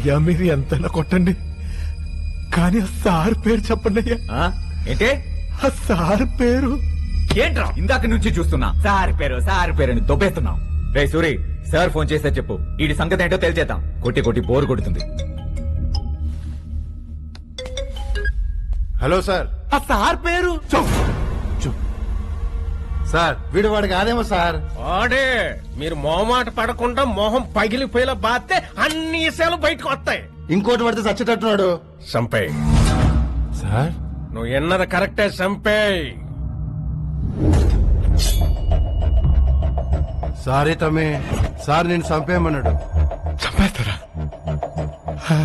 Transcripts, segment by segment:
అయ్యా మీరు ఎంతైనా కొట్టండి, కానీ ఆ సార్ పేరు చెప్పండి అయ్యా. ఏంటే ఆ సార్ పేరు ఏంట్రా ఇందాక నుంచి చూస్తున్నా సార్ పేరు అని దొబ్బేస్తున్నావు. రే సూరి, సార్ ఫోన్ చేస్తే చెప్పు, వీడి సంగతి ఏంటో తెలిచేద్దాం. కొట్టి బోరు కొడుతుంది. Hello sir. ఆ సార్ పేరు సార్ వీడు వాడు కాదేమో సార్. ఆడే మీరు మొహమాట పడకుండా మొహం పగిలిపోయేలా బాస్తే అన్ని విషయాలు బయటకు వస్తాయి. ఇంకోటి పడితే చచ్చేటట్టున్నాడు. సంపే సార్ నువ్వు ఎన్నది కరెక్టే. సంపే సారీ తమ్మి, సార్ నేను చంపేయమన్నాడు. చంపేస్తారా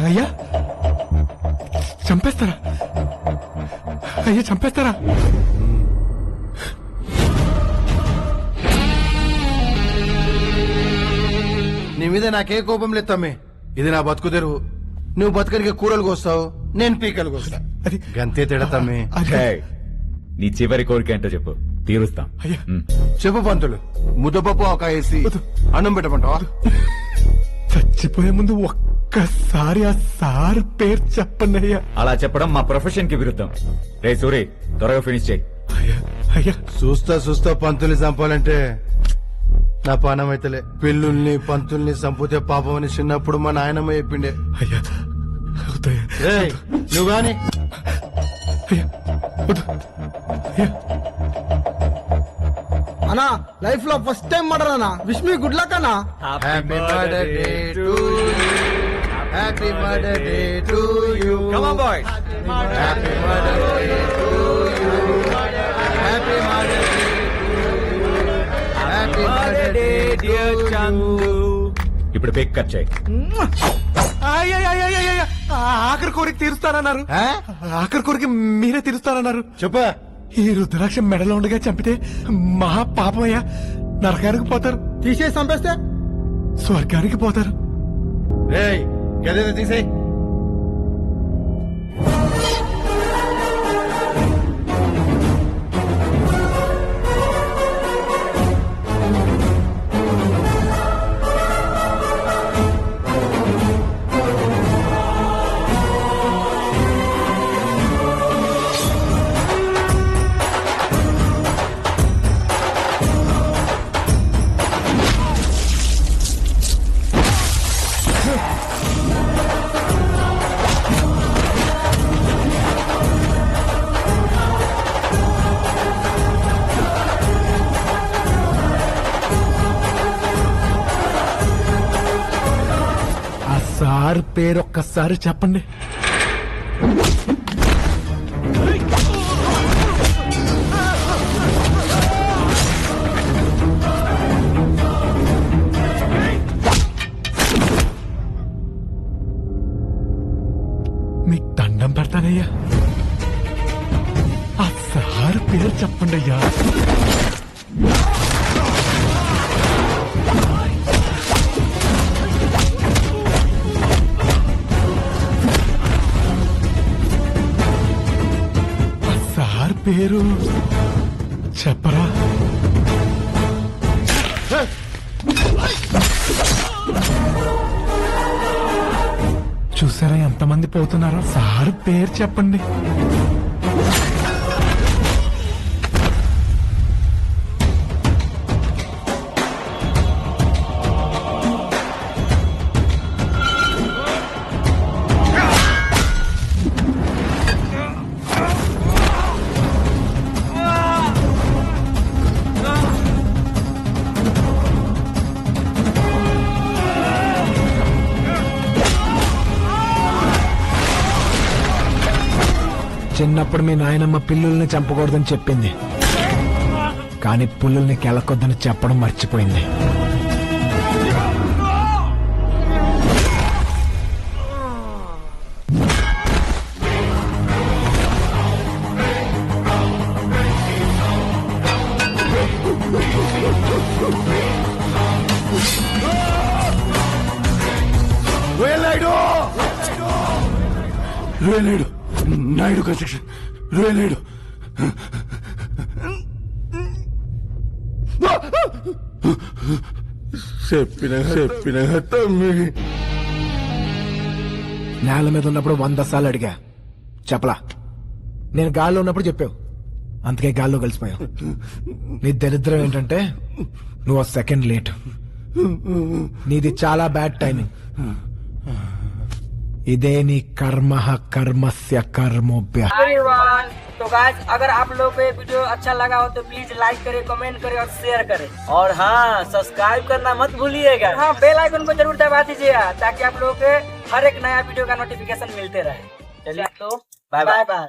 అయ్యా? చంపేస్తారా అయ్యా? చంపేస్తారా? నీ మీద నాకే కోపం లేదు తమ్మి, ఇది నా బతుకు తెరువు. నువ్వు బతకనికి కూరలు కోస్తావు, నేను పీకలు కోస్తా. అది గంతే తేడా తమ్మి. ఏయ్, నీ చివరి కోరిక ఏంటో చెప్పు, తీరుస్తాం. అయ్యా చెప్పు పంతులు, ముద్దపప్పు ఒక వేసి అన్నం పెట్టమంటావా? చచ్చిపోయే ముందు ఒక్కసారి ఆ సార్ పేరు చెప్పండి అయ్యా. అలా చెప్పడం మా ప్రొఫెషన్ కి విరుద్ధం. రే సూరి, త్వరగా ఫినిష్ చేయి. అయ్యా అయ్యా చూస్తా పంతుల్ని చంపాలంటే నా పానం అయితలే. పిల్లుల్ని పంతుల్ని చంపితే పాపం అని చిన్నప్పుడు మా నాయనమ్మ చెప్పిండే. అయ్యా వద్దయ్యా. ఏయ్, నువ్వు గాని అయ్యా వద్దు అయ్యా. అన్నా లైఫ్ లో ఫస్ట్ టైం మర్డర్ అన్నా. విష్ మీ గుడ్ లక్ అన్నా. Happy murder day to happy murder day to you. Come on, boys. Happy murder day to you. Happy murder day happy murder day dear Chandu. ఇప్పుడు pick cut చేయి. అయ్యా ఆఖరి కోరిక తీరుస్తానన్నారు. ఆఖరి కోరిక మీరే తీరుస్తానన్నారు. చెప్పా. ఈ రుద్రాక్ష మెడలో ఉండగా చంపితే మహా పాపమయ్యా. నరకానికి పోతారు, తీసేసి చంపేస్తే స్వర్గానికి పోతారు. ఏయ్ గదేదో తీసేయ్. ఆ సార్ పేరు ఒక్కసారి చెప్పండి. మీకు దండం పెడతానయ్యా. ఆ సార్ పేరు చెప్పండి అయ్యా. సార్ పేరు చెప్పరా? చూసారా ఎంతమంది పోతున్నారో? సార్ పేరు చెప్పండి. చిన్నప్పుడు మీ నాయనమ్మ పిల్లుల్ని చంపకూడదని చెప్పింది, కానీ పుల్లుల్ని కెలకొద్దని చెప్పడం మర్చిపోయింది. నాయుడు నాయుడు కన్స్ట్రక్షన్ నాయుడు. చెప్పిన తమ్మి నేల మీద ఉన్నప్పుడు 100 సార్లు అడిగా చెప్పలా. నేను గాల్లో ఉన్నప్పుడు చెప్పావు, అందుకే గాల్లో కలిసిపోయావు. నీ దరిద్రం ఏంటంటే నువ్వు సెకండ్ లేట్. నీది చాలా బ్యాడ్ టైమింగ్. ఇదే నీ కర్మ కర్మస్య కర్మోభ్య. एवरीवन, तो गाइस अगर आप लोग को ये वीडियो अच्छा लगा हो तो प्लीज लाइक करें, कमेंट करें और शेयर करें। और हाँ, सब्सक्राइब करना मत भूलिएगा। हाँ, बेल आइकन को जरूर दबा दीजिएगा ताकि आप लोगों के हर एक नया वीडियो का नोटिफिकेशन मिलते रहे। चलिए तो बाय बाय।